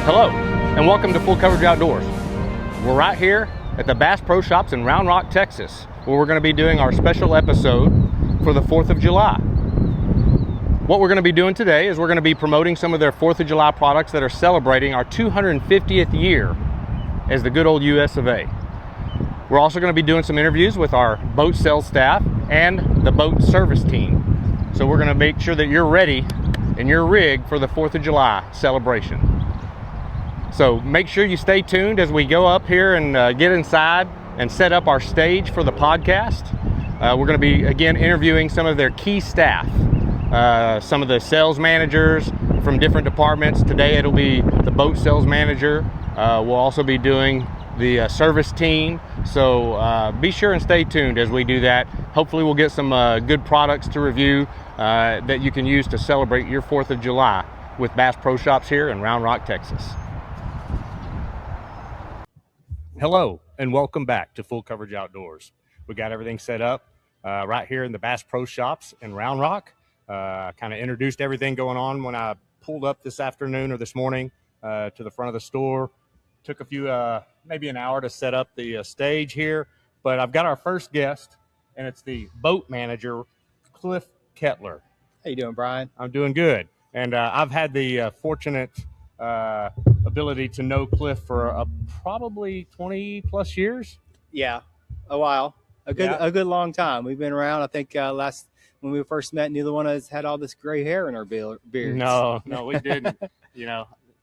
Hello, and welcome to Full Coverage Outdoors. We're right here at the Bass Pro Shops in Round Rock, Texas, where we're going to be doing our special episode for the 4th of July. What we're going to be doing today is we're going to be promoting some of their 4th of July products that are celebrating our 250th year as the good old US of A. We're also going to be doing some interviews with our boat sales staff and the boat service team. So we're going to make sure that you're ready in your rig for the 4th of July celebration. So make sure you stay tuned as we go up here and get inside and set up our stage for the podcast. We're going to be, again, interviewing some of their key staff, some of the sales managers from different departments. Today it'll be the boat sales manager. We'll also be doing the service team. So be sure and stay tuned as we do that. Hopefully we'll get some good products to review that you can use to celebrate your 4th of July with Bass Pro Shops here in Round Rock, Texas. Hello, and welcome back to Full Coverage Outdoors. We got everything set up right here in the Bass Pro Shops in Round Rock. Kind of introduced everything going on when I pulled up this afternoon or this morning to the front of the store. Took a few, maybe an hour to set up the stage here, but I've got our first guest, and it's the boat manager, Cliff Kettler. How you doing, Brian? I'm doing good, and I've had the fortunate ability to know Cliff for probably 20 plus years. Yeah, a while, a good long time. We've been around. I think last when we first met, neither one of us had all this gray hair in our beards. No, we didn't.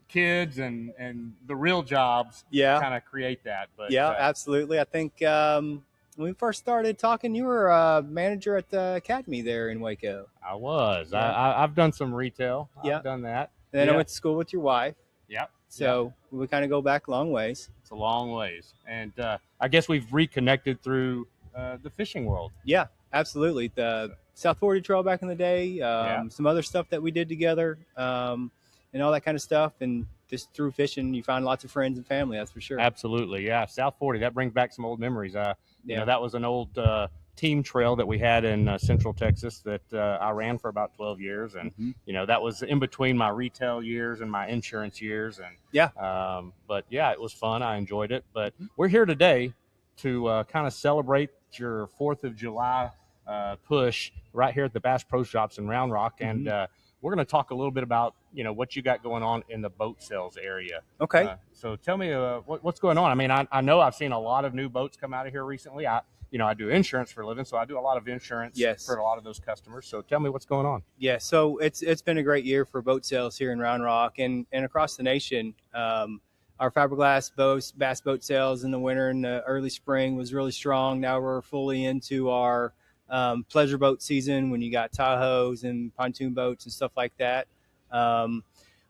Kids and the real jobs kind of create that. But absolutely. I think when we first started talking, you were a manager at the academy there in Waco. I was. Yeah. I've done some retail. Yeah. I've done that. And then I went to school with your wife. Yep. So we kind of go back a long ways. It's a long ways. And I guess we've reconnected through the fishing world. Yeah, absolutely. The South 40 Trail back in the day, some other stuff that we did together. And all that kind of stuff, and just through fishing, you find lots of friends and family. That's for sure. Absolutely, yeah. South 40, that brings back some old memories. That was an old team trail that we had in Central Texas that I ran for about 12 years, and that was in between my retail years and my insurance years, and but it was fun. I enjoyed it. But we're here today to kind of celebrate your 4th of July push right here at the Bass Pro Shops in Round Rock, and we're going to talk a little bit about, what you got going on in the boat sales area. Okay. So tell me what's going on. I mean, I know I've seen a lot of new boats come out of here recently. I do insurance for a living, so I do a lot of insurance for a lot of those customers. So tell me what's going on. Yeah, so it's been a great year for boat sales here in Round Rock and across the nation. Our fiberglass boats, bass boat sales in the winter and the early spring was really strong. Now we're fully into our pleasure boat season when you got Tahoes and pontoon boats and stuff like that.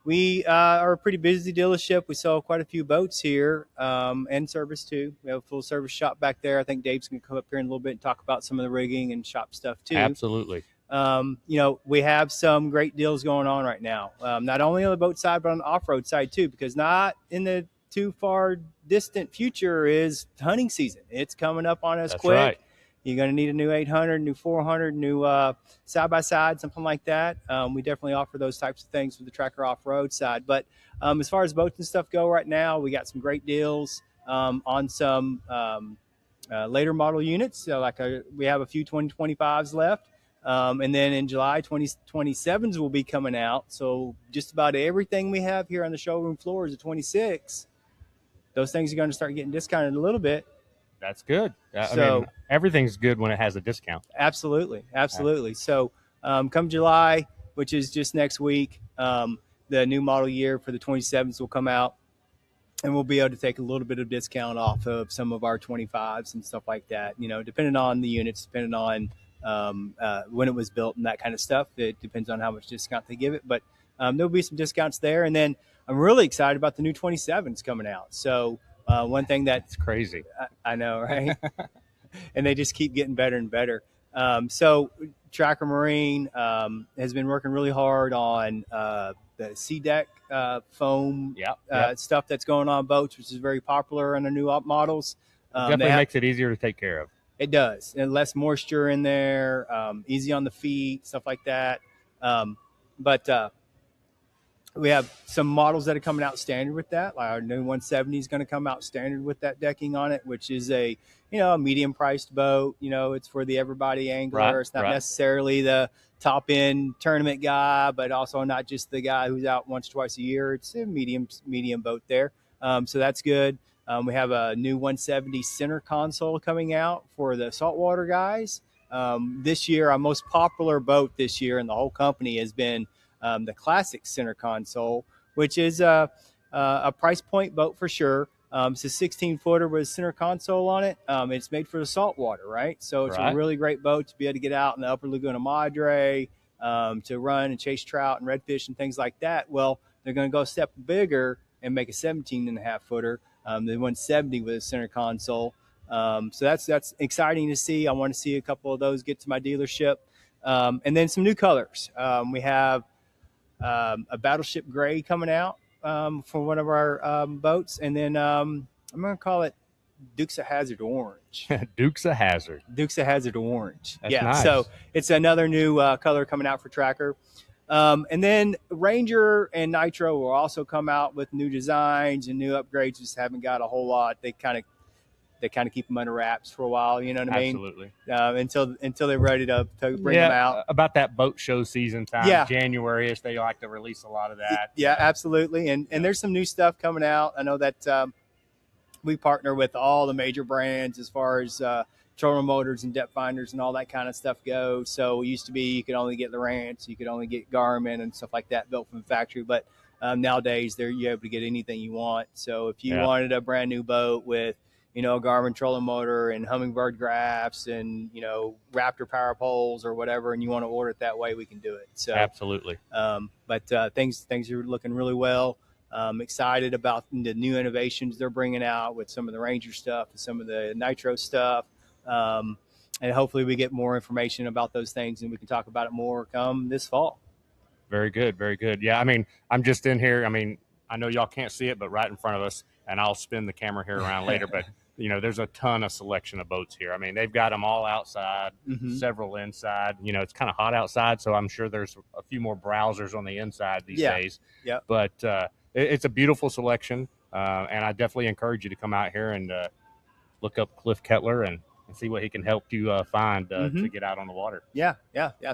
We are a pretty busy dealership. We sell quite a few boats here and service too. We have a full service shop back there. I think Dave's going to come up here in a little bit and talk about some of the rigging and shop stuff too. Absolutely. We have some great deals going on right now, not only on the boat side, but on the off-road side too, because not in the too far distant future is hunting season. It's coming up on us. That's quick. Right. You're going to need a new 800, new 400, new side-by-side, something like that. We definitely offer those types of things for the Tracker off-road side. But as far as boats and stuff go right now, we got some great deals on some later model units. So we have a few 2025s left. And then in July, 2027s will be coming out. So just about everything we have here on the showroom floor is a 26. Those things are going to start getting discounted a little bit. That's good. I mean, everything's good when it has a discount. Absolutely. So come July, which is just next week, the new model year for the 27s will come out, and we'll be able to take a little bit of discount off of some of our 25s and stuff like that, depending on the units, depending on when it was built and that kind of stuff. It depends on how much discount they give it, but there'll be some discounts there. And then I'm really excited about the new 27s coming out. So one thing that's crazy. I know, right? And they just keep getting better and better. So Tracker Marine has been working really hard on the C-Deck foam stuff that's going on boats, which is very popular on the new models. Definitely makes it easier to take care of. It does. And less moisture in there, easy on the feet, stuff like that. But We have some models that are coming out standard with that. Like our new 170 is going to come out standard with that decking on it, which is a medium priced boat. It's for the everybody angler. Right, It's not right. necessarily the top end tournament guy, but also not just the guy who's out once, twice a year. It's a medium boat there. So that's good. We have a new 170 center console coming out for the saltwater guys. This year, our most popular boat this year in the whole company has been the classic center console, which is a price point boat for sure. It's a 16-footer with a center console on it. It's made for the saltwater, right? So it's Right. a really great boat to be able to get out in the upper Laguna Madre, to run and chase trout and redfish and things like that. Well, they're going to go a step bigger and make a 17.5-footer, the 170 with a center console. So that's exciting to see. I want to see a couple of those get to my dealership. And then some new colors. We have a Battleship Gray coming out for one of our boats. And then I'm going to call it Dukes of Hazzard Orange. Dukes of Hazzard. Dukes of Hazzard Orange. That's nice. So it's another new color coming out for Tracker. And then Ranger and Nitro will also come out with new designs and new upgrades. Just haven't got a whole lot. They kind of keep them under wraps for a while. You know what I mean? Absolutely. Until they're ready to bring them out. About that boat show season time, Yeah. January-ish, they like to release a lot of that. Yeah, absolutely. And there's some new stuff coming out. I know that we partner with all the major brands as far as trolling motors and depth finders and all that kind of stuff goes. So it used to be you could only get Lowrance, you could only get Garmin and stuff like that built from the factory. But nowadays you're able to get anything you want. So if you wanted a brand new boat with a Garmin trolling motor and Humminbird graphs and Raptor power poles or whatever, and you want to order it that way, we can do it. So Absolutely. But things are looking really well. Excited about the new innovations they're bringing out with some of the Ranger stuff and some of the Nitro stuff. And hopefully we get more information about those things and we can talk about it more come this fall. Very good. Very good. Yeah. I mean, I'm just in here. I mean, I know y'all can't see it, but right in front of us, and I'll spin the camera here around later, but there's a ton of selection of boats here. I mean, they've got them all outside, several inside. It's kind of hot outside, so I'm sure there's a few more browsers on the inside these days. Yeah. But it's a beautiful selection, and I definitely encourage you to come out here and look up Cliff Kettler and see what he can help you find to get out on the water. Yeah.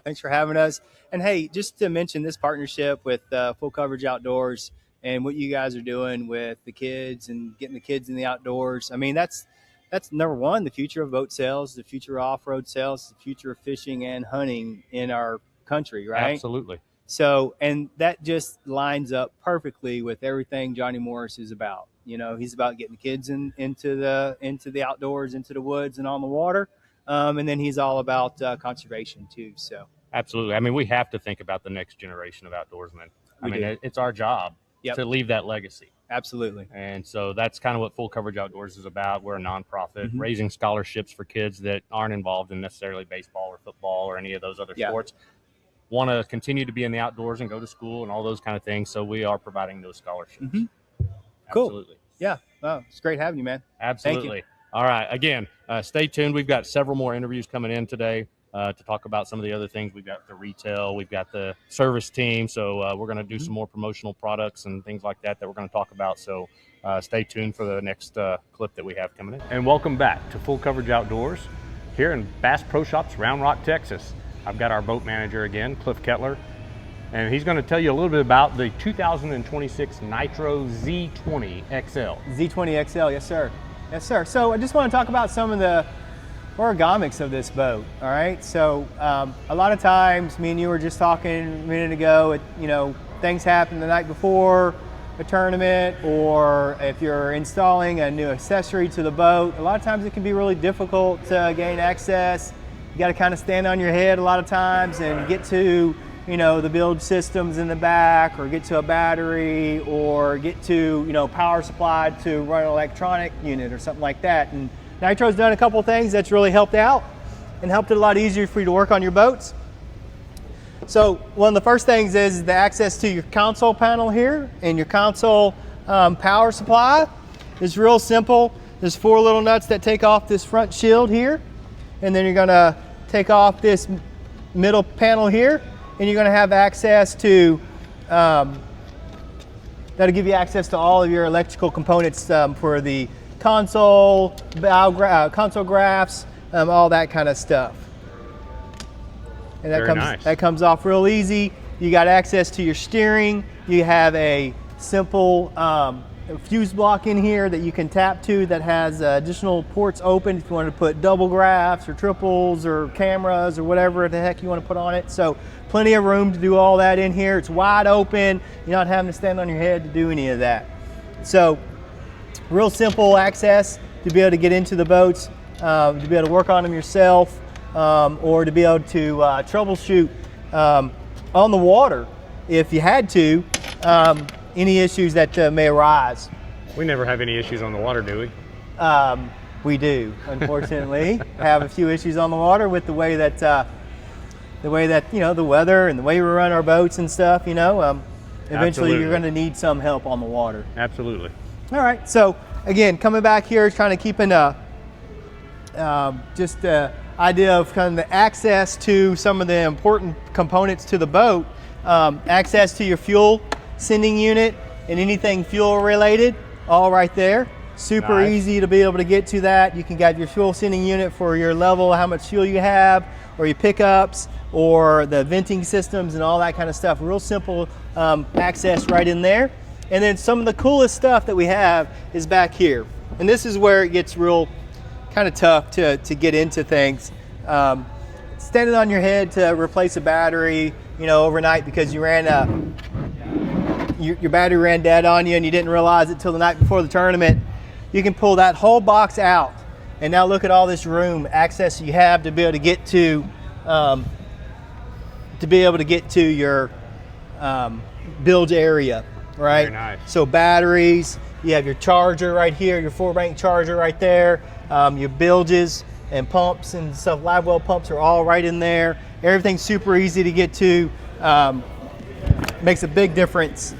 Thanks for having us. And hey, just to mention this partnership with Full Coverage Outdoors and what you guys are doing with the kids and getting the kids in the outdoors. I mean, that's number one, the future of boat sales, the future of off-road sales, the future of fishing and hunting in our country, right? Absolutely. So, and that just lines up perfectly with everything Johnny Morris is about. He's about getting the kids into the outdoors, into the woods and on the water. And then he's all about conservation too. So absolutely. I mean, we have to think about the next generation of outdoorsmen. It's our job to leave that legacy. Absolutely. And so that's kind of what Full Coverage Outdoors is about. We're a nonprofit raising scholarships for kids that aren't involved in necessarily baseball or football or any of those other sports. Want to continue to be in the outdoors and go to school and all those kind of things. So we are providing those scholarships. Cool. Absolutely. Yeah. Well, it's great having you, man. Absolutely. Thank you. All right. Again, stay tuned. We've got several more interviews coming in today to talk about some of the other things. We've got the retail, we've got the service team. So we're going to do some more promotional products and things like that we're going to talk about. So stay tuned for the next clip that we have coming in. And welcome back to Full Coverage Outdoors here in Bass Pro Shops, Round Rock, Texas. I've got our boat manager again, Cliff Kettler, and he's going to tell you a little bit about the 2026 Nitro Z20 XL. Z20 XL, yes, sir. Yes, sir. So I just want to talk about some of the ergonomics of this boat, all right? So a lot of times, me and you were just talking a minute ago, things happen the night before a tournament, or if you're installing a new accessory to the boat, a lot of times it can be really difficult to gain access. You got to kind of stand on your head a lot of times and get to, the build systems in the back, or get to a battery, or get to, power supply to run an electronic unit or something like that. And Nitro's done a couple things that's really helped out and helped it a lot easier for you to work on your boats. So one of the first things is the access to your console panel here, and your console power supply is real simple. There's 4 little nuts that take off this front shield here, and then you're gonna take off this middle panel here, and you're gonna have access to That'll give you access to all of your electrical components for the console, console graphs, all that kind of stuff. And that comes off real easy. You got access to your steering. You have a simple fuse block in here that you can tap to that has additional ports open if you want to put double graphs or triples or cameras or whatever the heck you want to put on it. So plenty of room to do all that in here. It's wide open. You're not having to stand on your head to do any of that. So real simple access to be able to get into the boats, to be able to work on them yourself, or to be able to troubleshoot on the water if you had to, any issues that may arise. We never have any issues on the water, do we? We do, unfortunately, have a few issues on the water with the way that you know, the weather and the way we run our boats and stuff. You know, eventually Absolutely. You're going to need some help on the water. Absolutely. All right, so again, coming back here, trying to keep an just idea of kind of the access to some of the important components to the boat. Access to your fuel sending unit and anything fuel related, all right there. Super Nice. easy to be able to get to that. You can get your fuel sending unit for your level, how much fuel you have, or your pickups, or the venting systems and all that kind of stuff. Real simple access right in there. And then some of the coolest stuff that we have is back here. And this is where it gets real kind of tough to get into things. Standing on your head to replace a battery, you know, overnight because you ran your battery ran dead on you and you didn't realize it till the night before the tournament. You can pull that whole box out, and now look at all this room access you have to be able to get to your bilge area, right? Very nice. So batteries, you have your charger right here, your 4-bank charger right there, your bilges and pumps and stuff, live well pumps are all right in there. Everything's super easy to get to. Makes a big difference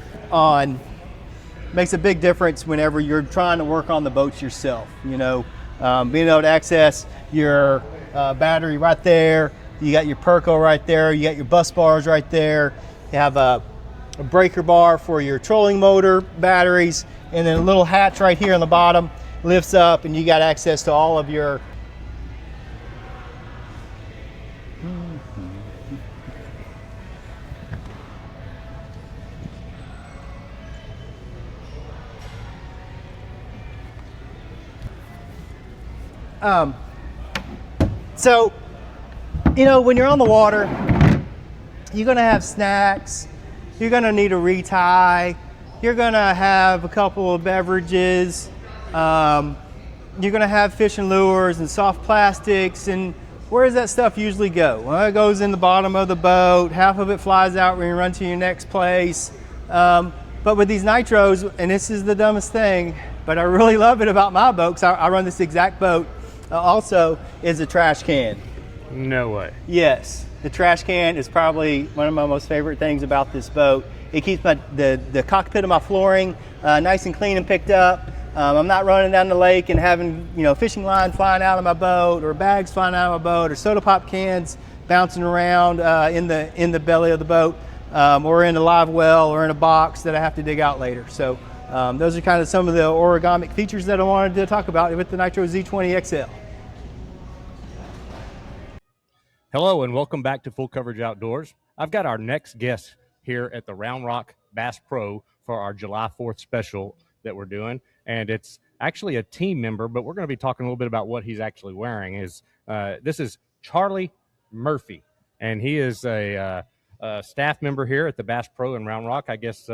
whenever you're trying to work on the boats yourself. You know, being able to access your battery right there. You got your Perco right there. You got your bus bars right there. You have a breaker bar for your trolling motor batteries, and then a little hatch right here on the bottom lifts up, and you got access to all of your so, you know, when you're on the water, you're gonna have snacks, you're gonna need a retie, you're gonna have a couple of beverages, you're gonna have fishing lures and soft plastics, and where does that stuff usually go? Well, it goes in the bottom of the boat, half of it flies out when you run to your next place. But with these nitros, and this is the dumbest thing, but I really love it about my boat, because I run this exact boat, also is a trash can. No way. Yes, the trash can is probably one of my most favorite things about this boat. It keeps the cockpit of my flooring nice and clean and picked up. I'm not running down the lake and having, you know, fishing line flying out of my boat, or bags flying out of my boat, or soda pop cans bouncing around in the belly of the boat, or in a live well, or in a box that I have to dig out later. So those are kind of some of the origamic features that I wanted to talk about with the Nitro Z20 XL. Hello and welcome back to Full Coverage Outdoors. I've got our next guest here at the Round Rock Bass Pro for our July 4th special that we're doing. And it's actually a team member, but we're going to be talking a little bit about what he's actually wearing. This is Charlie Murphy, and he is a staff member here at the Bass Pro in Round Rock. I guess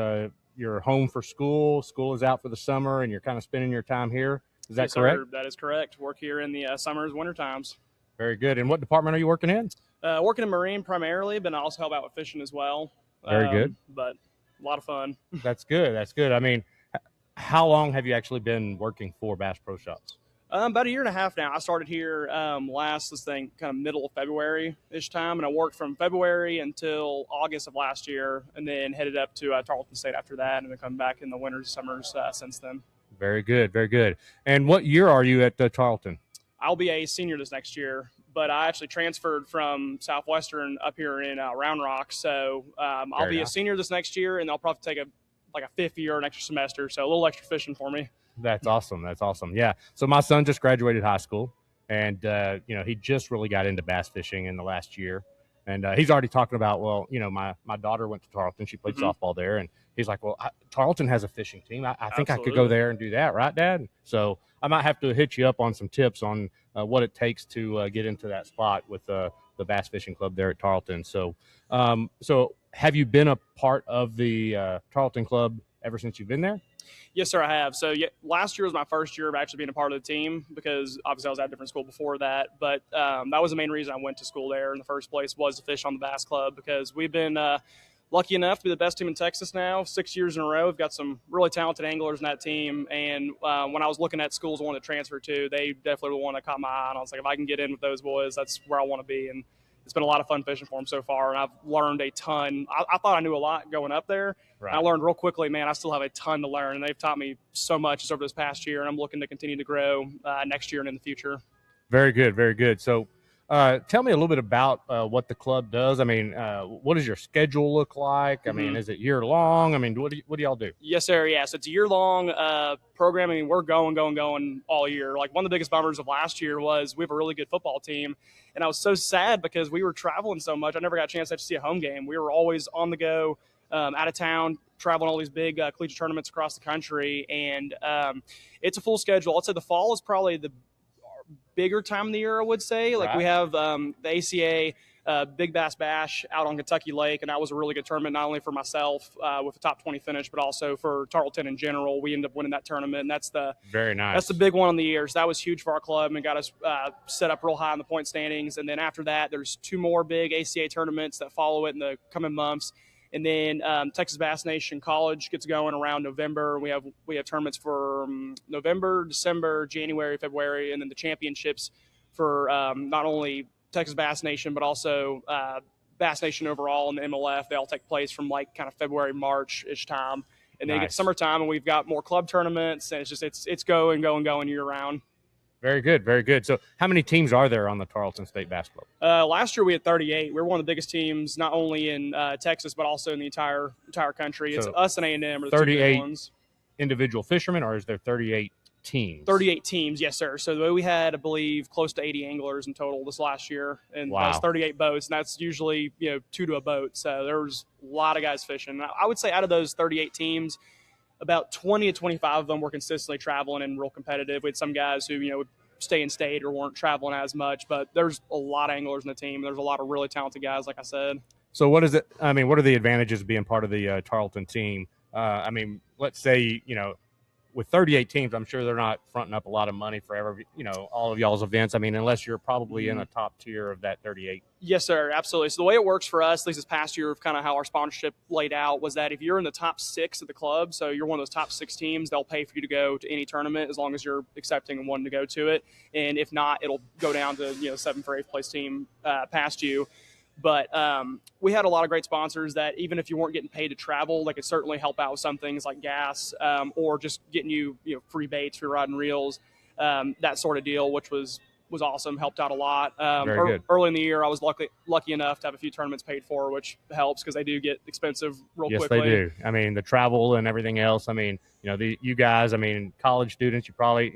you're home for school. School is out for the summer, and you're kind of spending your time here. Is that Yes, correct? sir. That is correct. Work here in the summers, winter times. Very good. And what department are you working in? Working in marine primarily, but I also help out with fishing as well. Very good. But a lot of fun. That's good. That's good. I mean, how long have you actually been working for Bass Pro Shops? About a year and a half now. I started here kind of middle of February-ish time, and I worked from February until August of last year, and then headed up to Tarleton State after that, and then come back in the winters, summers since then. Very good. Very good. And what year are you at Tarleton? I'll be a senior this next year, but I actually transferred from Southwestern up here in Round Rock, so I'll be a senior this next year, and I'll probably take a like a fifth year, an extra semester. So a little extra fishing for me. That's awesome. That's awesome. Yeah. So my son just graduated high school, and he just really got into bass fishing in the last year, and he's already talking about, well, my daughter went to Tarleton. She played softball there, and he's like, well, Tarleton has a fishing team. I think I could go there and do that, right, Dad? So I might have to hit you up on some tips on what it takes to get into that spot with the bass fishing club there at Tarleton. So, so have you been a part of the Tarleton club ever since you've been there? Yes, sir, I have. So last year was my first year of actually being a part of the team, because obviously I was at a different school before that. But that was the main reason I went to school there in the first place, was to fish on the Bass Club, because we've been lucky enough to be the best team in Texas now, 6 years in a row. We've got some really talented anglers in that team. And when I was looking at schools I wanted to transfer to, they definitely were the one that caught my eye. And I was like, if I can get in with those boys, that's where I want to be. And it's been a lot of fun fishing for them so far, and I've learned a ton. I thought I knew a lot going up there. Right. I learned real quickly, man. I still have a ton to learn, and they've taught me so much just over this past year, and I'm looking to continue to grow next year and in the future. Very good, very good. So tell me a little bit about what the club does. I mean, what does your schedule look like? I mean, is it year long? I mean, what do y'all do? Yes, sir. Yeah, so it's a year-long program. I mean, we're going all year. Like, one of the biggest bummers of last year was we have a really good football team, and I was so sad because we were traveling so much. I never got a chance to see a home game. We were always on the go, out of town, traveling all these big collegiate tournaments across the country, and it's a full schedule. I'd say the fall is probably the bigger time of the year, I would say. Like, we have the ACA Big Bass Bash out on Kentucky Lake, and that was a really good tournament, not only for myself with a top 20 finish, but also for Tarleton in general. We ended up winning that tournament, and that's very nice. That's the big one of the year. So that was huge for our club and got us set up real high in the point standings. And then after that, there's two more big ACA tournaments that follow it in the coming months. And then Texas Bass Nation College gets going around November. We have tournaments for November, December, January, February, and then the championships for not only Texas Bass Nation, but also Bass Nation overall and the MLF. They all take place from like kind of February, March-ish time. And then you get summertime, and we've got more club tournaments, and it's going year round. Very good, very good. So how many teams are there on the Tarleton State Bass Club? Last year we had 38. We were one of the biggest teams, not only in Texas, but also in the entire country. It's us and A&M are the 38 two big ones. Individual fishermen, or is there 38 teams? 38 teams, yes, sir. So we had, I believe, close to 80 anglers in total this last year, and that's 38 boats, and that's usually 2 to a boat. So there was a lot of guys fishing. I would say out of those 38 teams, about 20 to 25 of them were consistently traveling and real competitive. We had some guys who, would stay in state or weren't traveling as much, but there's a lot of anglers in the team. There's a lot of really talented guys, like I said. So what is it? I mean, what are the advantages of being part of the Tarleton team? I mean, let's say, with 38 teams, I'm sure they're not fronting up a lot of money for all of y'all's events. I mean, unless you're probably in a top tier of that 38. Yes, sir. Absolutely. So the way it works for us, at least this past year, of kind of how our sponsorship laid out, was that if you're in the top 6 of the club, so you're one of those top 6 teams, they'll pay for you to go to any tournament as long as you're accepting and wanting to go to it. And if not, it'll go down to 7th or 8th place team past you. But we had a lot of great sponsors that even if you weren't getting paid to travel, they could certainly help out with some things like gas or just getting you, free baits for your rod and reels, that sort of deal, which was awesome, helped out a lot. Very good. Early in the year, I was lucky enough to have a few tournaments paid for, which helps because they do get expensive real quickly. Yes, they do. I mean, the travel and everything else. I mean, you guys, I mean, college students, you probably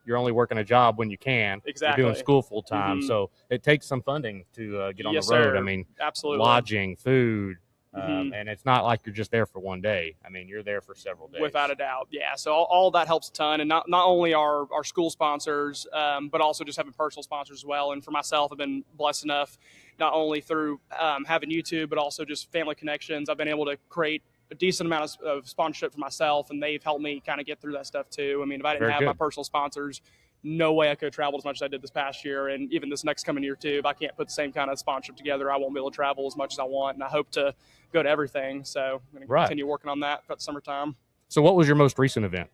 you're only working a job when you can. Exactly. You're doing school full time. So it takes some funding to get on the road. Sir. I mean, absolutely. Lodging, food, and it's not like you're just there for one day. I mean, you're there for several days. Without a doubt. Yeah. So all that helps a ton. And not only our school sponsors, but also just having personal sponsors as well. And for myself, I've been blessed enough, not only through having YouTube, but also just family connections. I've been able to create a decent amount of sponsorship for myself, and they've helped me kind of get through that stuff too. I mean, if I didn't have my personal sponsors, no way I could have traveled as much as I did this past year, and even this next coming year too. If I can't put the same kind of sponsorship together, I won't be able to travel as much as I want, and I hope to go to everything. So I'm going to continue working on that for the summertime. So what was your most recent event?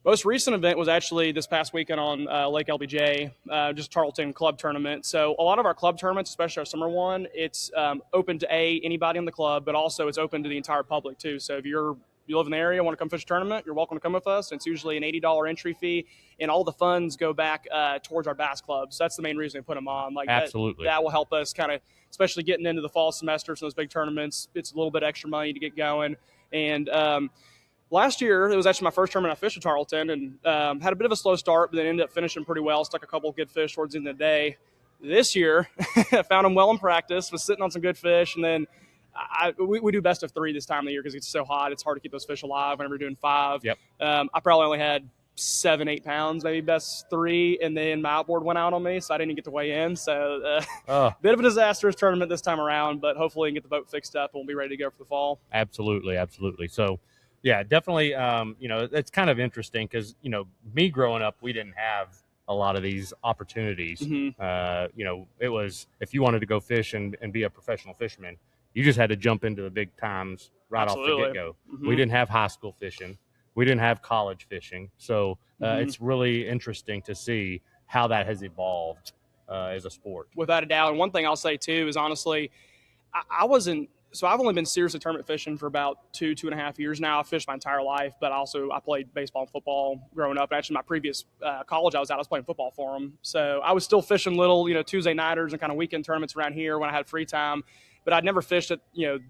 Most recent event was actually this past weekend on Lake LBJ, just Tarleton club tournament. So a lot of our club tournaments, especially our summer one, it's open to anybody in the club, but also it's open to the entire public too. So if you live in the area, want to come fish a tournament, you're welcome to come with us. It's usually an $80 entry fee, and all the funds go back towards our bass club. So that's the main reason we put them on. Absolutely. That will help us kind of, especially getting into the fall semester, so those big tournaments, it's a little bit extra money to get going. And Last year, it was actually my first tournament I fished at Tarleton, and had a bit of a slow start, but then ended up finishing pretty well. Stuck a couple of good fish towards the end of the day. This year, I found them well in practice, was sitting on some good fish, and then we do best of 3 this time of the year because it's so hot. It's hard to keep those fish alive whenever you're doing 5. Yep. I probably only had 7-8 pounds, maybe best 3, and then my outboard went out on me, so I didn't even get to weigh in. So bit of a disastrous tournament this time around, but hopefully we can get the boat fixed up and we'll be ready to go for the fall. Absolutely. So yeah, definitely. It's kind of interesting because, me growing up, we didn't have a lot of these opportunities. It was, if you wanted to go fish and be a professional fisherman, you just had to jump into the big times right off the get-go. We didn't have high school fishing. We didn't have college fishing. So it's really interesting to see how that has evolved as a sport. Without a doubt. And one thing I'll say, too, is honestly, I wasn't – so I've only been seriously tournament fishing for about 2.5 years now. I've fished my entire life, but I played baseball and football growing up. And actually, my previous college I was playing football for them. So I was still fishing little, Tuesday nighters and kind of weekend tournaments around here when I had free time. But I'd never fished at,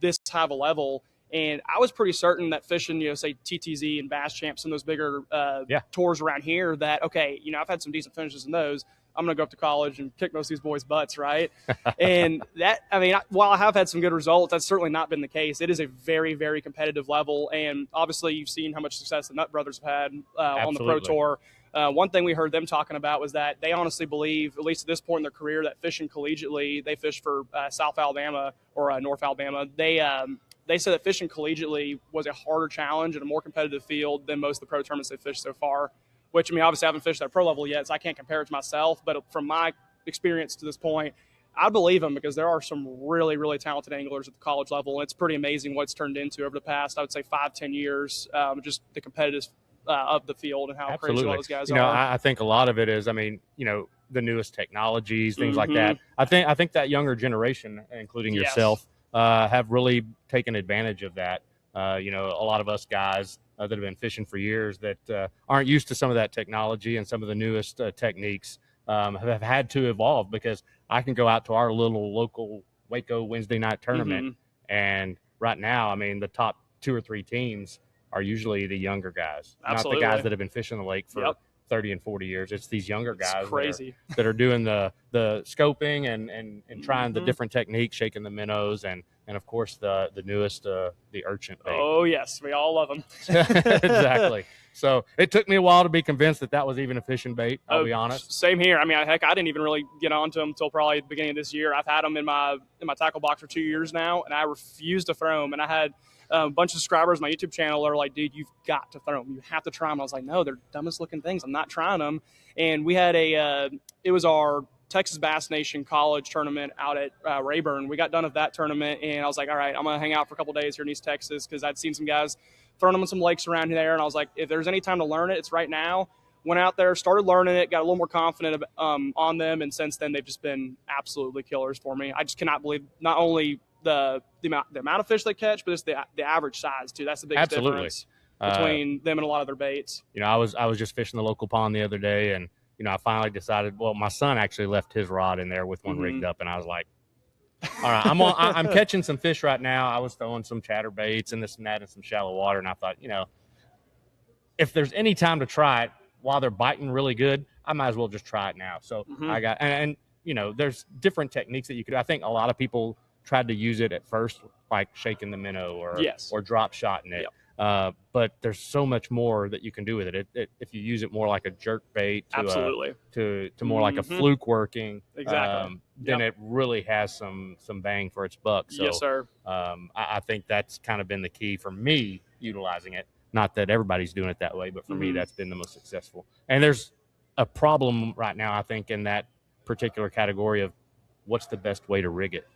this high of a level. And I was pretty certain that fishing, say TTZ and Bass Champs and those bigger tours around here that, okay, I've had some decent finishes in those. I'm going to go up to college and kick most of these boys' butts, right? And while I have had some good results, that's certainly not been the case. It is a very, very competitive level. And obviously you've seen how much success the Nut Brothers have had on the Pro Tour. One thing we heard them talking about was that they honestly believe, at least at this point in their career, that fishing collegiately, they fish for South Alabama or North Alabama. They said that fishing collegiately was a harder challenge and a more competitive field than most of the pro tournaments they've fished so far, which, obviously I haven't fished at pro level yet, so I can't compare it to myself. But from my experience to this point, I believe them because there are some really, really talented anglers at the college level, and it's pretty amazing what it's turned into over the past, I would say, 5-10 years, just the competitive of the field and how crazy all those guys are. I think a lot of it is, the newest technologies, things like that. I think that younger generation, including yourself, have really taken advantage of that. A lot of us guys that have been fishing for years that aren't used to some of that technology and some of the newest techniques have had to evolve, because I can go out to our little local Waco Wednesday night tournament, and right now, the top 2 or 3 teams are usually the younger guys, Absolutely. not the guys that have been fishing the lake for 30 and 40 years. It's these younger guys that are doing the scoping and trying the different techniques, shaking the minnows, and of course the newest, the urchin bait. Oh yes, we all love them. Exactly. So it took me a while to be convinced that was even a fishing bait. I'll be honest. Same here. I didn't even really get onto them until probably the beginning of this year. I've had them in my tackle box for 2 years now, and I refuse to throw them. And I had a bunch of subscribers on my YouTube channel that are like, dude, you've got to throw them. You have to try them. I was like, no, they're dumbest looking things. I'm not trying them. And we had it was our Texas Bass Nation college tournament out at Rayburn. We got done with that tournament, and I was like, all right, I'm going to hang out for a couple days here in East Texas, because I'd seen some guys throwing them in some lakes around there, and I was like, if there's any time to learn it, it's right now. Went out there, started learning it, got a little more confident on them, and since then they've just been absolutely killers for me. I just cannot believe not only the amount of fish they catch, but it's the average size too. That's the biggest difference between them and a lot of their baits. I was just fishing the local pond the other day, and I finally decided. Well, my son actually left his rod in there with one rigged up, and I was like, all right, I'm catching some fish right now. I was throwing some chatterbaits and this and that in some shallow water, and I thought, if there's any time to try it while they're biting really good, I might as well just try it now. So I got and there's different techniques that you could. I think a lot of people tried to use it at first, like shaking the minnow or drop shotting it. Yep. But there's so much more that you can do with it. If you use it more like a jerk bait to more like a fluke working, then it really has some bang for its buck. So, yes, sir. I think that's kind of been the key for me utilizing it. Not that everybody's doing it that way, but for me, that's been the most successful. And there's a problem right now, I think, in that particular category of what's the best way to rig it.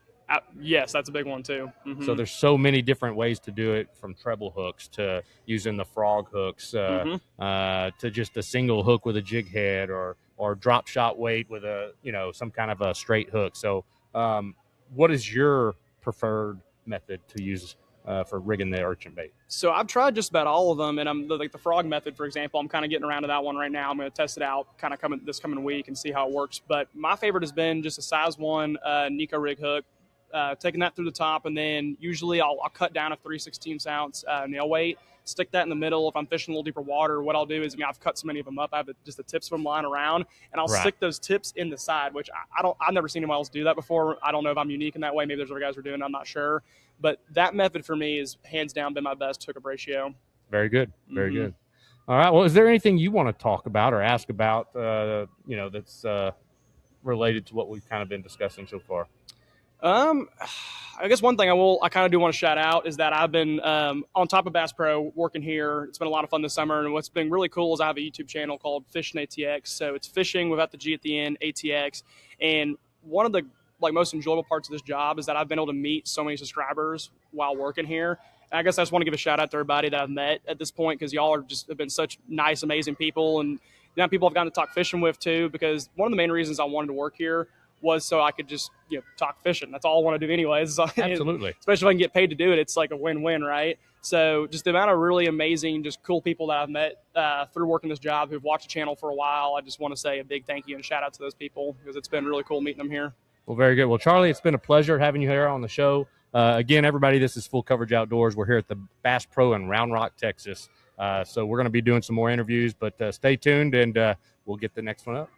Yes, that's a big one too. So there's so many different ways to do it, from treble hooks to using the frog hooks to just a single hook with a jig head or drop shot weight with a some kind of a straight hook. So what is your preferred method to use for rigging the urchin bait? So I've tried just about all of them, and I'm like the frog method, for example. I'm kind of getting around to that one right now. I'm going to test it out kind of this coming week and see how it works. But my favorite has been just a size 1 Nico rig hook. taking that through the top, and then usually I'll cut down a 3/16 ounce nail weight, stick that in the middle. If I'm fishing a little deeper water, what I'll do is, I've cut so many of them up, I have just the tips of them lying around, and I'll stick those tips in the side, which I've never seen anyone else do that before. I don't know if I'm unique in that way. Maybe there's other guys who are doing it, I'm not sure. But that method for me is hands down been my best hookup ratio. Very good. Very good. All right. Well, is there anything you want to talk about or ask about, that's related to what we've kind of been discussing so far? I guess one thing I kind of do want to shout out is that I've been on top of Bass Pro working here. It's been a lot of fun this summer, and what's been really cool is I have a YouTube channel called Fishing ATX. So it's fishing without the G at the end, ATX. And one of the most enjoyable parts of this job is that I've been able to meet so many subscribers while working here. I guess I just want to give a shout out to everybody that I've met at this point, because y'all have been such nice, amazing people, and now people I've gotten to talk fishing with too. Because one of the main reasons I wanted to work here was so I could just talk fishing. That's all I want to do anyways. Absolutely. Especially if I can get paid to do it, it's like a win-win, right? So just the amount of really amazing, just cool people that I've met through working this job who've watched the channel for a while. I just want to say a big thank you and shout out to those people, because it's been really cool meeting them here. Well, very good. Well, Charlie, it's been a pleasure having you here on the show. Again, everybody, this is Full Coverage Outdoors. We're here at the Bass Pro in Round Rock, Texas. So we're going to be doing some more interviews, but stay tuned, and we'll get the next one up.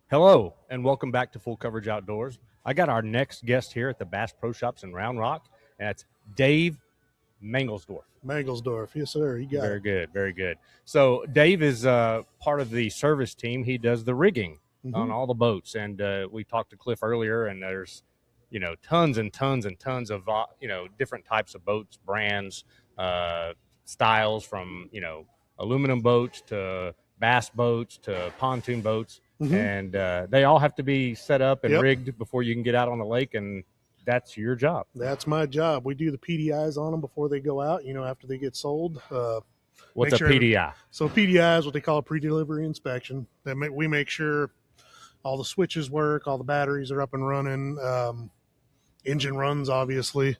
Hello, and welcome back to Full Coverage Outdoors. I got our next guest here at the Bass Pro Shops in Round Rock, and that's Dave Mangelsdorf. Mangelsdorf, yes, sir. You got Very good, very good. So Dave is part of the service team. He does the rigging on all the boats, and we talked to Cliff earlier, and there's tons and tons and tons of different types of boats, brands, styles, from aluminum boats to bass boats to pontoon boats. And they all have to be set up and rigged before you can get out on the lake, and that's your job. That's my job. We do the PDIs on them before they go out, after they get sold. What's a PDI? So PDI is what they call a pre-delivery inspection. We make sure all the switches work, all the batteries are up and running, engine runs, obviously,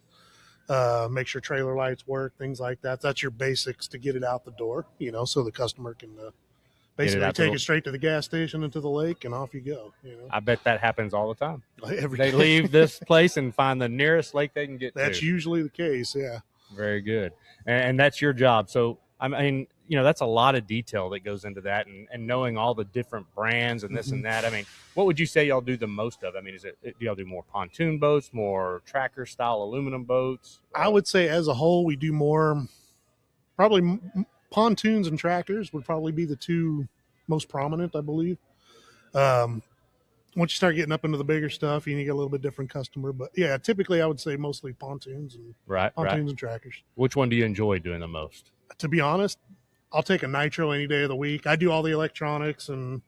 make sure trailer lights work, things like that. That's your basics to get it out the door, so the customer can basically take it straight to the gas station and to the lake, and off you go. I bet that happens all the time. Every they day. Leave this place and find the nearest lake they can get to. That's usually the case, yeah. Very good. And that's your job. So, I mean, that's a lot of detail that goes into that, and knowing all the different brands and this and that. I mean, what would you say y'all do the most of? I mean, do y'all do more pontoon boats, more tracker style aluminum boats? I would say as a whole, we do more, probably pontoons and trackers would probably be the two most prominent, I believe. Once you start getting up into the bigger stuff, you get a little bit different customer. But yeah, typically I would say mostly pontoons and and trackers. Which one do you enjoy doing the most? To be honest, I'll take a nitro any day of the week. I do all the electronics and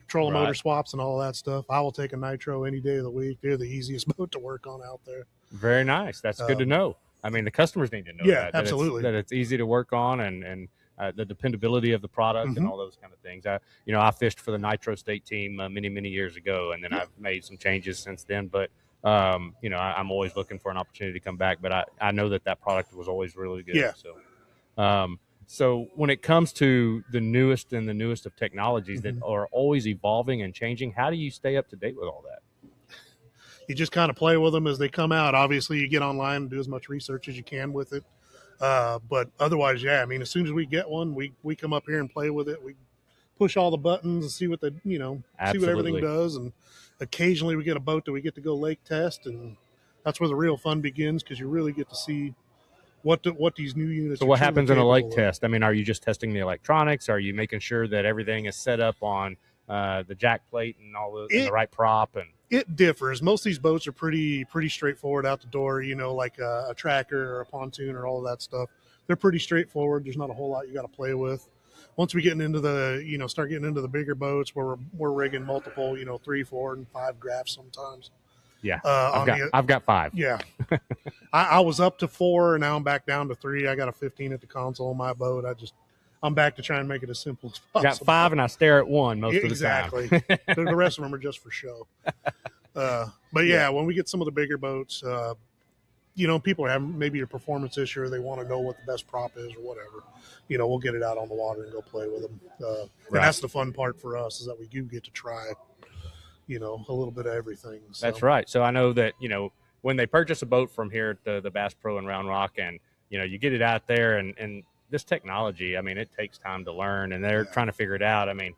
trolling motor swaps and all that stuff. I will take a nitro any day of the week. They're the easiest boat to work on out there. Very nice. That's good to know. I mean, the customers need to know absolutely. That it's easy to work on, and the dependability of the product and all those kind of things. I fished for the Nitro State team many, many years ago, and then I've made some changes since then. But I'm always looking for an opportunity to come back. But I know that product was always really good. Yeah. So when it comes to the newest of technologies that are always evolving and changing, how do you stay up to date with all that? You just kind of play with them as they come out. Obviously, you get online and do as much research as you can with it. But otherwise, I mean, as soon as we get one, we come up here and play with it. We push all the buttons and see what see what everything does. And occasionally we get a boat that we get to go lake test, and that's where the real fun begins, because you really get to see what these new units. So what happens in a lake test? I mean, are you just testing the electronics? Are you making sure that everything is set up on the jack plate and all and the right prop? And it differs. Most of these boats are pretty straightforward out the door, like a tracker or a pontoon or all of that stuff. They're pretty straightforward. There's not a whole lot you got to play with. Once we get into start getting into the bigger boats where we're rigging multiple, 3, 4, and 5 graphs sometimes. Yeah, I've got 5. Yeah, I was up to 4, and now I'm back down to 3. I got a 15 at the console on my boat. I'm back to try and make it as simple as possible. I got 5, and I stare at 1 most of the time. Exactly. The rest of them are just for show. But when we get some of the bigger boats, people are having maybe a performance issue, or they want to know what the best prop is or whatever. We'll get it out on the water and go play with them. And that's the fun part for us, is that we do get to try a little bit of everything. So. That's right. So I know that, when they purchase a boat from here at the Bass Pro in Round Rock, and, you get it out there, and this technology, I mean, it takes time to learn, and they're trying to figure it out. I mean,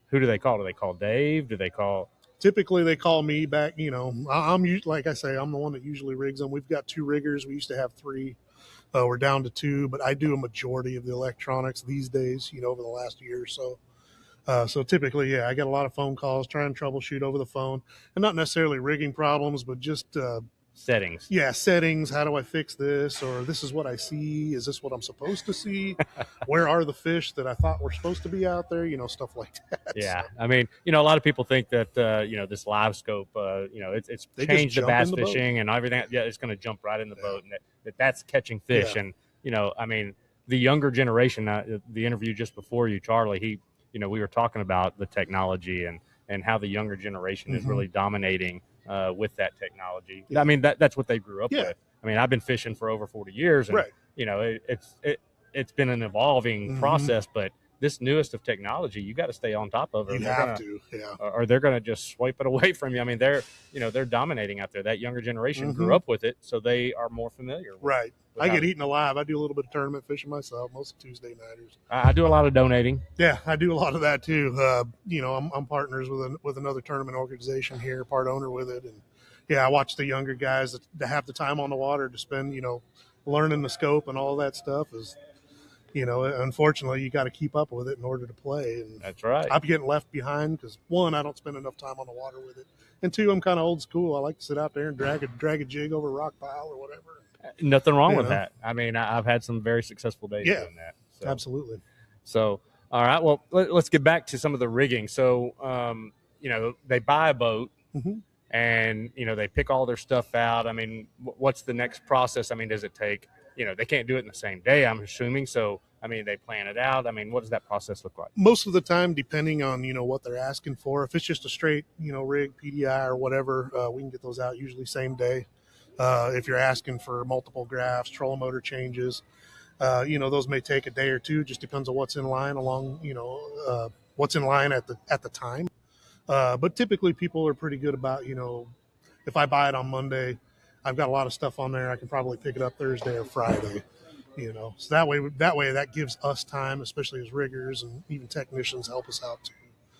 who do they call? Do they call Dave? Do they call? Typically they call me back. I'm like I say, I'm the one that usually rigs them. We've got 2 riggers. We used to have 3. We're down to 2, but I do a majority of the electronics these days, over the last year or so. So typically, I get a lot of phone calls trying to troubleshoot over the phone, and not necessarily rigging problems, but just Settings. Yeah, settings. How do I fix this? Or this is what I see. Is this what I'm supposed to see? Where are the fish that I thought were supposed to be out there? Stuff like that. Yeah, So, I mean, a lot of people think that this live scope, it's They changed just the jump bass in the boat. fishing and everything. Yeah, it's going to jump right in the boat, and that's catching fish. Yeah. And I mean, the younger generation. The interview just before you, Charlie, we were talking about the technology and how the younger generation is Mhm. really dominating with that technology. Yeah. I mean, that's what they grew up Yeah. with. I mean, I've been fishing for over 40 years, and Right. it's been an evolving Mhm. process, but this newest of technology, you got to stay on top of it. You They're have gonna- to. Yeah. or they're going to just swipe it away from you. I mean, they're dominating out there. That younger generation Mhm. grew up with it, so they are more familiar with Right. with I how get to- eaten alive. I do a little bit of tournament fishing myself, most Tuesday nighters. I do a lot of donating. Yeah, I do a lot of that too. I'm partners with another tournament organization here, part owner with it, and I watch the younger guys that have the time on the water to spend, learning the scope and all that stuff. Is unfortunately you got to keep up with it in order to play, and That's right. I'm getting left behind because 1, I don't spend enough time on the water with it, and 2, I'm kind of old school. I like to sit out there and drag a jig over a rock pile or whatever. Nothing wrong You with know. that. I mean, I've had some very successful days Yeah. doing that. So. Absolutely. So, all right. Well, let's get back to some of the rigging. So, they buy a boat, Mhm. and they pick all their stuff out. I mean, what's the next process? I mean, does it take? They can't do it in the same day, I'm assuming. So, I mean, they plan it out. I mean, what does that process look like? Most of the time, depending on what they're asking for. If it's just a straight rig, PDI or whatever, we can get those out usually same day. If you're asking for multiple graphs, trolling motor changes, those may take a day or 2. Just depends on what's in line what's in line at the time. But typically, people are pretty good about if I buy it on Monday, I've got a lot of stuff on there. I can probably pick it up Thursday or Friday. So that way that gives us time, especially as riggers and even technicians help us out too.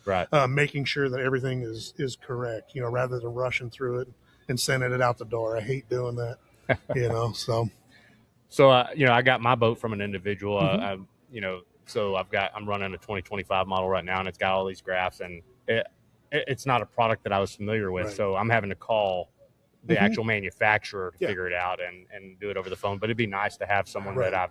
Right. Making sure that everything is correct, rather than rushing through it and sending it out the door. I hate doing that, so. So, I got my boat from an individual. Mhm. So I'm running a 2025 model right now, and it's got all these graphs, and it's not a product that I was familiar with. Right. So I'm having to call the Mhm. actual manufacturer to Yeah. figure it out and do it over the phone. But it'd be nice to have someone Right. that I've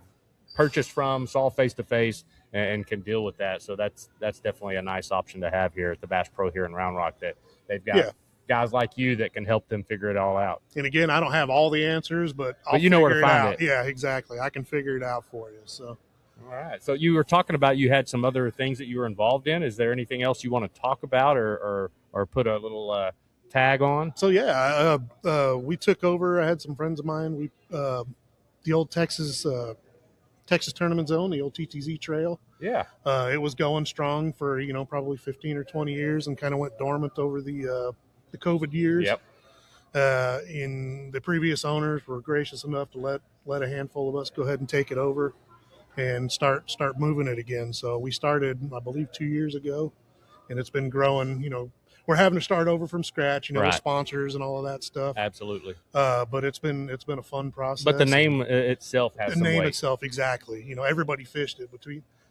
purchased from, saw face to face, and can deal with that. So that's definitely a nice option to have here at the Bass Pro here in Round Rock, that they've got Yeah. guys like you that can help them figure it all out. And again, I don't have all the answers, but I'll you know where to figure find out. it. Yeah, exactly. I can figure it out for you. So. All right. So you were talking about you had some other things that you were involved in. Is there anything else you want to talk about or put a little tag on? So we took over. I had some friends of mine. We the old Texas Tournament Zone, the old TTZ Trail. Yeah. It was going strong for probably 15 or 20 years, and kind of went dormant over the COVID years. Yep. In the previous owners were gracious enough to let a handful of us go ahead and take it over and start moving it again. So we started, I believe, 2 years ago, and it's been growing. We're having to start over from scratch, with Right. sponsors and all of that stuff. Absolutely. But it's been a fun process. But the name itself has the some name weight. itself, exactly. Everybody fished it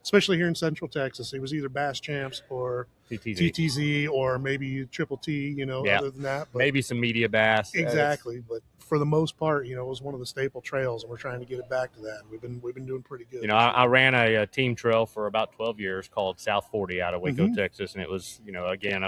especially here in Central Texas. It was either Bass Champs or TTZ. TTZ or maybe Triple T. Yeah. Other than that, but Maybe some media bass. exactly. But for the most part, it was one of the staple trails, and we're trying to get it back to that. We've been doing pretty good. I ran a team trail for about 12 years called South 40 out of Waco, Mhm. Texas, and it was, again,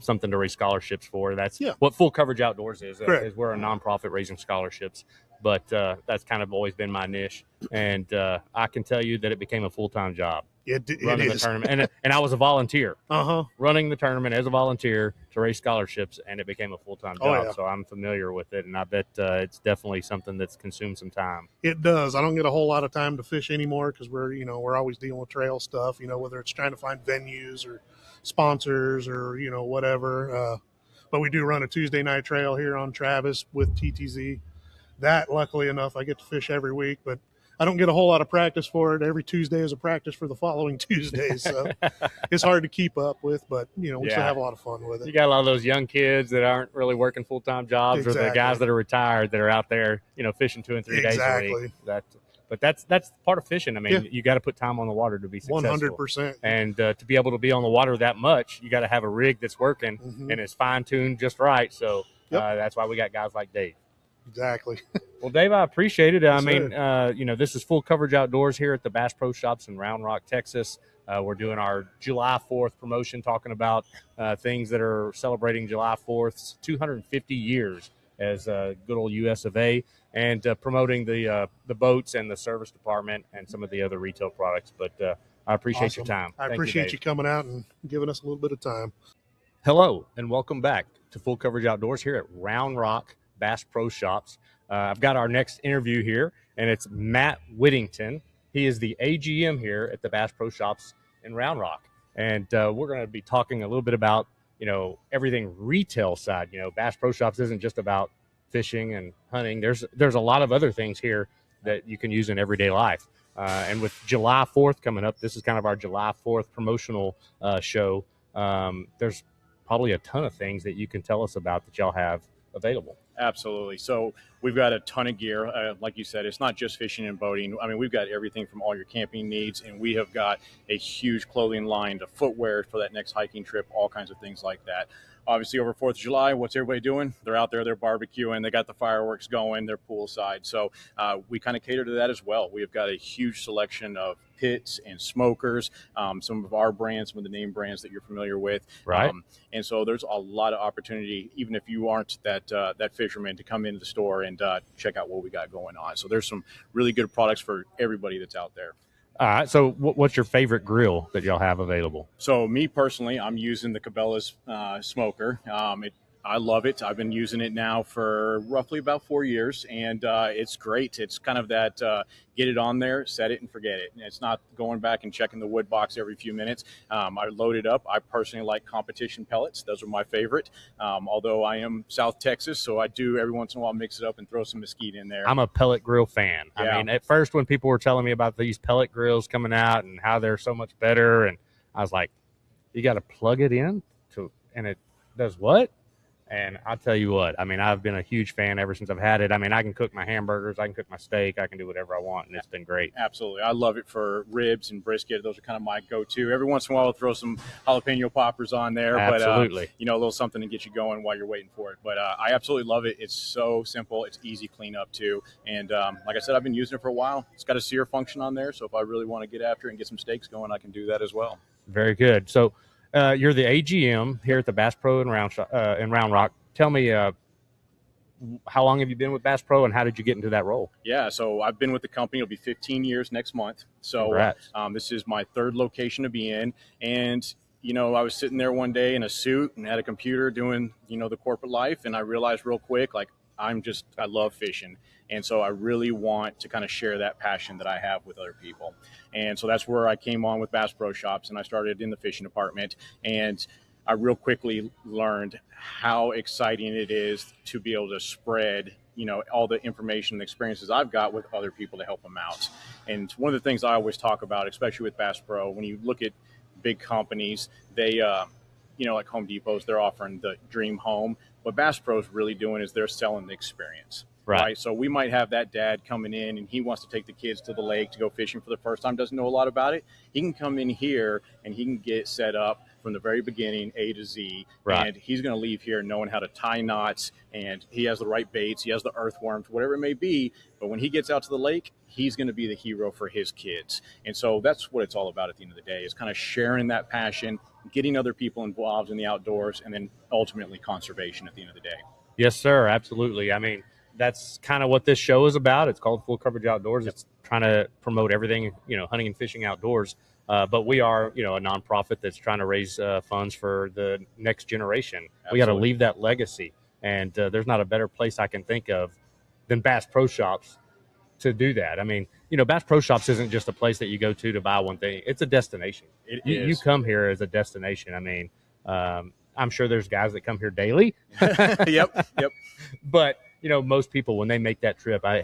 something to raise scholarships for. That's Yeah. what Full Coverage Outdoors is. Correct. We're a nonprofit raising scholarships. but that's kind of always been my niche. And I can tell you that it became a full-time job. It Running the is. tournament, and I was a volunteer. Uh-huh. Running the tournament as a volunteer to raise scholarships, and it became a full-time job. Oh, yeah. So I'm familiar with it, and I bet it's definitely something that's consumed some time. It does. I don't get a whole lot of time to fish anymore because we're always dealing with trail stuff, whether it's trying to find venues or sponsors or, whatever. But we do run a Tuesday night trail here on Travis with TTZ. That, luckily enough, I get to fish every week, but I don't get a whole lot of practice for it. Every Tuesday is a practice for the following Tuesday, so it's hard to keep up with, but, we still have a lot of fun with it. You got a lot of those young kids that aren't really working full-time jobs, or the guys that are retired that are out there, fishing 2 and 3 days a week. But that's part of fishing. I mean, you got to put time on the water to be successful. 100%. And to be able to be on the water that much, you got to have a rig that's working and is fine-tuned just right. So that's why we got guys like Dave. Exactly. Well, Dave, I appreciate it. I Yes, mean, this is Full Coverage Outdoors here at the Bass Pro Shops in Round Rock, Texas. We're doing our July 4th promotion, talking about things that are celebrating July 4th's 250 years as good old US of A, and promoting the boats and the service department and some of the other retail products. But I appreciate your time. I appreciate you coming out and giving us a little bit of time. Hello, and welcome back to Full Coverage Outdoors here at Round Rock Bass Pro Shops. I've got our next interview here, and it's Matt Whittington. He is the AGM here at the Bass Pro Shops in Round Rock, and we're going to be talking a little bit about everything retail side. Bass Pro Shops isn't just about fishing and hunting. There's a lot of other things here that you can use in everyday life. And with July 4th coming up, this is kind of our July 4th promotional show. There's probably a ton of things that you can tell us about that y'all have available. Absolutely. So we've got a ton of gear. Like you said, it's not just fishing and boating. I mean, we've got everything from all your camping needs, and we have got a huge clothing line to footwear for that next hiking trip, all kinds of things like that. Obviously, over 4th of July, what's everybody doing? They're out there, they're barbecuing, they got the fireworks going, they're poolside. So we kind of cater to that as well. We've got a huge selection of pits and smokers, some of our brands, some of the name brands that you're familiar with. Right. And so there's a lot of opportunity, even if you aren't that fisherman, to come into the store and check out what we got going on. So there's some really good products for everybody that's out there. All right. So what's your favorite grill that y'all have available? So me personally, I'm using the Cabela's smoker. I love it. I've been using it now for roughly about 4 years, and it's great. It's kind of that get it on there, set it, and forget it. It's not going back and checking the wood box every few minutes. I load it up. I personally like competition pellets. Those are my favorite, although I am South Texas, so I do every once in a while mix it up and throw some mesquite in there. I'm a pellet grill fan. Yeah. I mean, at first when people were telling me about these pellet grills coming out and how they're so much better, and I was like, you got to plug it in, and it does what? And I'll tell you what, I mean, I've been a huge fan ever since I've had it. I mean, I can cook my hamburgers, I can cook my steak, I can do whatever I want, and it's been great. Absolutely. I love it for ribs and brisket. Those are kind of my go-to. Every once in a while, I'll throw some jalapeno poppers on there. Absolutely. But, a little something to get you going while you're waiting for it. But I absolutely love it. It's so simple. It's easy cleanup, too. And like I said, I've been using it for a while. It's got a sear function on there, so if I really want to get after it and get some steaks going, I can do that as well. Very good. So you're the AGM here at the Bass Pro in Round Rock. Tell me, how long have you been with Bass Pro, and how did you get into that role? Yeah, so I've been with the company. It'll be 15 years next month. So this is my third location to be in. And, I was sitting there one day in a suit and had a computer doing, the corporate life. And I realized real quick, I love fishing. And so I really want to kind of share that passion that I have with other people. And so that's where I came on with Bass Pro Shops, and I started in the fishing department. And I real quickly learned how exciting it is to be able to spread, all the information and experiences I've got with other people to help them out. And one of the things I always talk about, especially with Bass Pro, when you look at big companies, they, like Home Depot's, they're offering the dream home. What Bass Pro's really doing is they're selling the experience. Right. So we might have that dad coming in and he wants to take the kids to the lake to go fishing for the first time, doesn't know a lot about it. He can come in here and he can get set up from the very beginning, A to Z. Right. And he's going to leave here knowing how to tie knots, and he has the right baits, he has the earthworms, whatever it may be. But when he gets out to the lake, he's going to be the hero for his kids. And so that's what it's all about at the end of the day, is kind of sharing that passion, getting other people involved in the outdoors, and then ultimately conservation at the end of the day. Yes, sir. Absolutely. I mean, that's kind of what this show is about. It's called Full Coverage Outdoors. It's trying to promote everything, hunting and fishing outdoors. But we are, a nonprofit that's trying to raise funds for the next generation. Absolutely. We got to leave that legacy. And there's not a better place I can think of than Bass Pro Shops to do that. I mean, Bass Pro Shops isn't just a place that you go to buy one thing. It's a destination. You come here as a destination. I mean, I'm sure there's guys that come here daily. Yep. But, most people, when they make that trip, I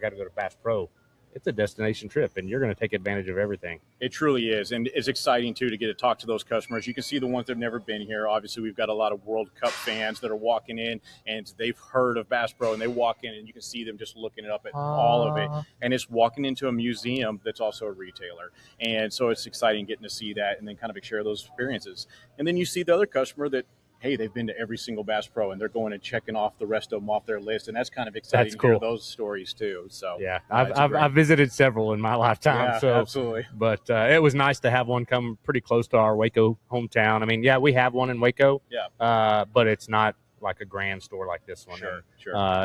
got to go to Bass Pro. It's a destination trip, and you're going to take advantage of everything. It truly is, and it's exciting, too, to get to talk to those customers. You can see the ones that have never been here. Obviously, we've got a lot of World Cup fans that are walking in, and they've heard of Bass Pro, and they walk in, and you can see them just looking up at all of it. And it's walking into a museum that's also a retailer. And so it's exciting getting to see that and then kind of share those experiences. And then you see the other customer that, hey, they've been to every single Bass Pro, and they're going and checking off the rest of them off their list, and that's kind of exciting to hear those stories too. So yeah, I've visited several in my lifetime. Yeah, so absolutely. But it was nice to have one come pretty close to our Waco hometown. I mean, yeah, we have one in Waco. Yeah. But it's not like a grand store like this one. Sure.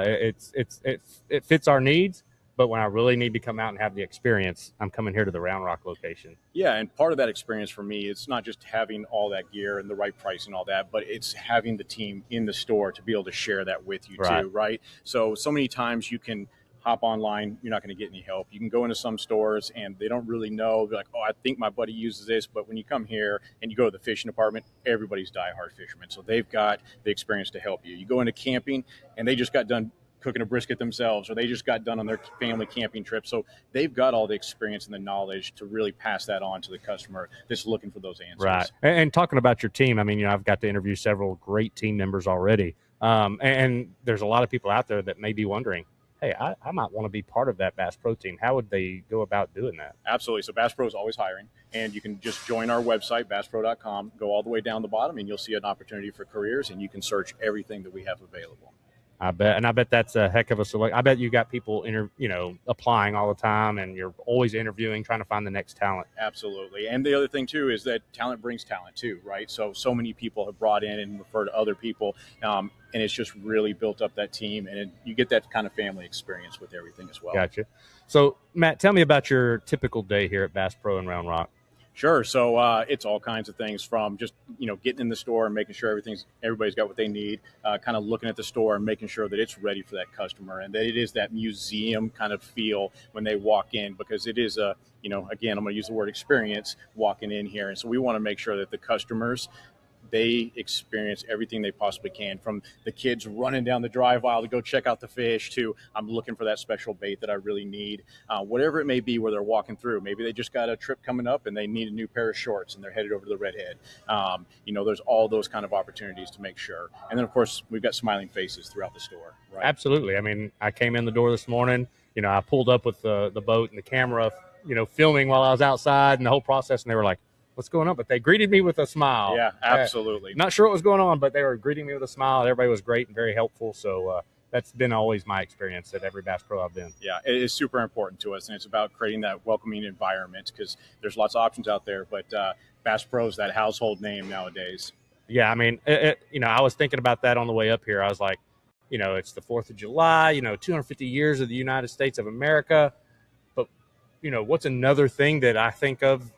It fits our needs. But when I really need to come out and have the experience, I'm coming here to the Round Rock location. Yeah, and part of that experience for me, it's not just having all that gear and the right price and all that, but it's having the team in the store to be able to share that with you too, right? So many times you can hop online, you're not going to get any help. You can go into some stores and they don't really know. They're like, oh, I think my buddy uses this. But when you come here and you go to the fishing department, everybody's diehard fishermen. So they've got the experience to help you. You go into camping and they just got done cooking a brisket themselves, or they just got done on their family camping trip. So they've got all the experience and the knowledge to really pass that on to the customer that's looking for those answers. Right. And talking about your team, I mean, I've got to interview several great team members already. And there's a lot of people out there that may be wondering, hey, I might want to be part of that Bass Pro team. How would they go about doing that? Absolutely. So Bass Pro is always hiring, and you can just join our website, BassPro.com, go all the way down the bottom, and you'll see an opportunity for careers, and you can search everything that we have available. I bet that's a heck of a select. I bet you got people applying all the time, and you're always interviewing, trying to find the next talent. Absolutely. And the other thing too is that talent brings talent too, right? So many people have brought in and referred to other people, and it's just really built up that team, and you get that kind of family experience with everything as well. Gotcha. So Matt, tell me about your typical day here at Bass Pro in Round Rock. Sure. So it's all kinds of things, from just, getting in the store and making sure everybody's got what they need, kind of looking at the store and making sure that it's ready for that customer, and that it is that museum kind of feel when they walk in, because it is again, I'm going to use the word experience walking in here. And so we want to make sure that the customers, they experience everything they possibly can, from the kids running down the drive aisle to go check out the fish to I'm looking for that special bait that I really need, whatever it may be where they're walking through. Maybe they just got a trip coming up and they need a new pair of shorts and they're headed over to the Redhead. There's all those kind of opportunities to make sure. And then, of course, we've got smiling faces throughout the store. Right? Absolutely. I mean, I came in the door this morning, I pulled up with the boat and the camera, filming while I was outside and the whole process, and they were like, what's going on? But they greeted me with a smile. Yeah, absolutely. Not sure what was going on, but they were greeting me with a smile. Everybody was great and very helpful. So that's been always my experience at every Bass Pro I've been. Yeah, it is super important to us, and it's about creating that welcoming environment, because there's lots of options out there, but Bass Pro is that household name nowadays. Yeah, I mean, I was thinking about that on the way up here. I was like, it's the 4th of July, 250 years of the United States of America. But, what's another thing that I think of,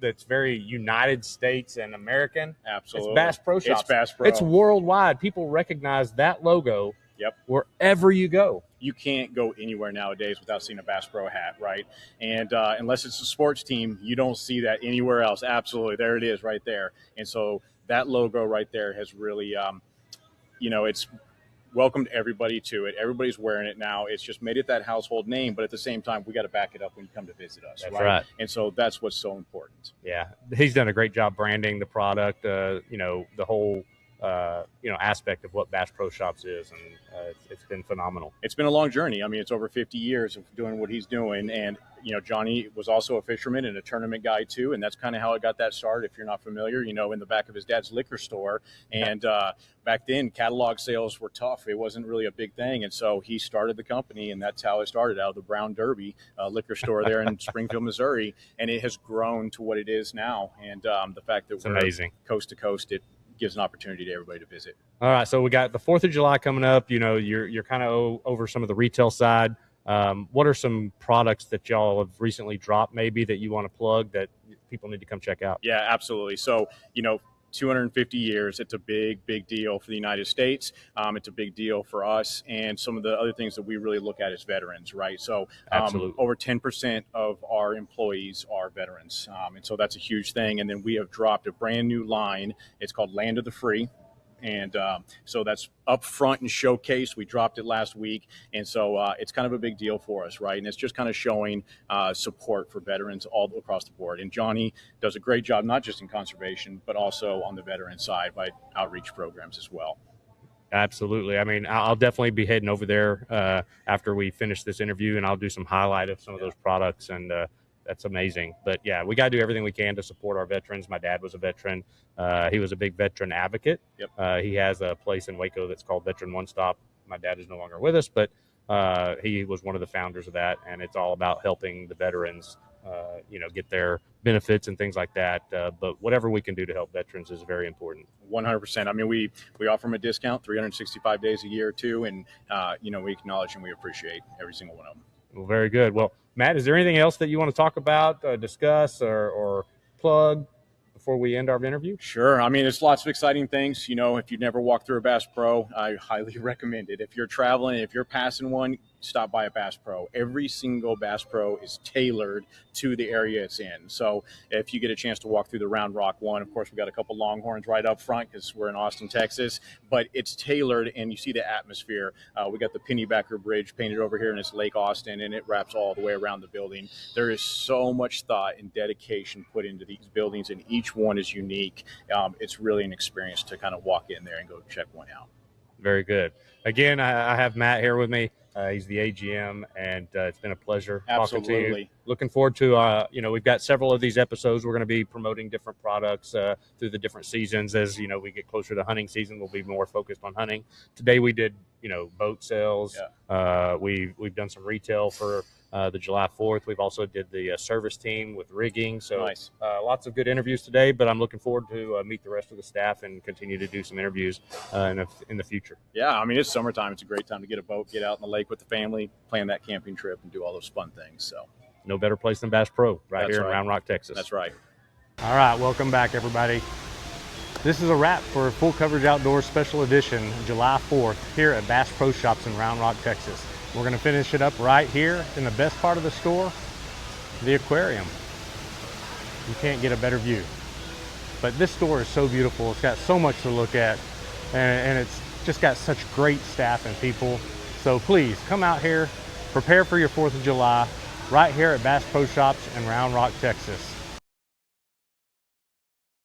that's very United States and American? Absolutely. It's Bass Pro Shops. It's Bass Pro. It's worldwide. People recognize that logo. Yep. Wherever you go. You can't go anywhere nowadays without seeing a Bass Pro hat, right? And unless it's a sports team, you don't see that anywhere else. Absolutely. There it is right there. And so that logo right there has really, it's welcomed everybody to it. Everybody's wearing it now. It's just made it that household name, but at the same time, we got to back it up when you come to visit us. That's right. And so that's what's so important. Yeah. He's done a great job branding the product, the whole aspect of what Bass Pro Shops is, and it's been phenomenal. It's been a long journey. I mean, it's over 50 years of doing what he's doing, and Johnny was also a fisherman and a tournament guy too, and that's kind of how it got that started. If you're not familiar, in the back of his dad's liquor store, and back then catalog sales were tough. It wasn't really a big thing, and so he started the company, and that's how it started, out of the Brown Derby liquor store there in Springfield, Missouri, and it has grown to what it is now. And the fact that it's we're amazing. Coast to coast, gives an opportunity to everybody to visit. All right, so we got the 4th of July coming up. You know, you're kind of over some of the retail side. What are some products that y'all have recently dropped maybe that you want to plug that people need to come check out? Yeah, absolutely. So, 250 years, it's a big deal for the United States. It's a big deal for us. And some of the other things that we really look at is veterans, right? So over 10% of our employees are veterans. And so that's a huge thing. And then we have dropped a brand new line. It's called Land of the Free. And so that's up front and showcased. We dropped it last week. And so it's kind of a big deal for us, right? And it's just kind of showing support for veterans all across the board. And Johnny does a great job, not just in conservation, but also on the veteran side by outreach programs as well. Absolutely. I mean, I'll definitely be heading over there after we finish this interview, and I'll do some highlight of some of those products. And that's amazing. But yeah, we got to do everything we can to support our veterans. My dad was a veteran. He was a big veteran advocate. Yep. He has a place in Waco that's called Veteran One Stop. My dad is no longer with us, but he was one of the founders of that. And it's all about helping the veterans, get their benefits and things like that. But whatever we can do to help veterans is very important. 100%. I mean, we offer them a discount 365 days a year too. And, we acknowledge and we appreciate every single one of them. Well, very good. Well, Matt, is there anything else that you want to talk about, discuss, or plug before we end our interview? Sure. I mean, it's lots of exciting things. If you've never walked through a Bass Pro, I highly recommend it. If you're traveling, if you're passing one, stop by a Bass Pro. Every single Bass Pro is tailored to the area it's in. So if you get a chance to walk through the Round Rock one, of course, we've got a couple Longhorns right up front because we're in Austin, Texas, but it's tailored and you see the atmosphere. We got the Pennybacker Bridge painted over here and it's Lake Austin and it wraps all the way around the building. There is so much thought and dedication put into these buildings and each one is unique. It's really an experience to kind of walk in there and go check one out. Very good. Again, I have Matt here with me. He's the AGM, and it's been a pleasure talking to you. Looking forward to, we've got several of these episodes. We're going to be promoting different products through the different seasons. As, we get closer to hunting season, we'll be more focused on hunting. Today we did, boat sales. Yeah. We've done some retail for the July 4th. We've also did the service team with rigging. So nice. Lots of good interviews today, but I'm looking forward to meet the rest of the staff and continue to do some interviews in the future. Yeah, I mean, it's summertime. It's a great time to get a boat, get out in the lake with the family, plan that camping trip, and do all those fun things. So no better place than Bass Pro right here in Round Rock, Texas. That's right. All right, welcome back, everybody. This is a wrap for Full Coverage Outdoors Special Edition, July 4th, here at Bass Pro Shops in Round Rock, Texas. We're going to finish it up right here in the best part of the store, the aquarium. You can't get a better view. But this store is so beautiful. It's got so much to look at, and it's just got such great staff and people. So please come out here, prepare for your 4th of July, right here at Bass Pro Shops in Round Rock, Texas.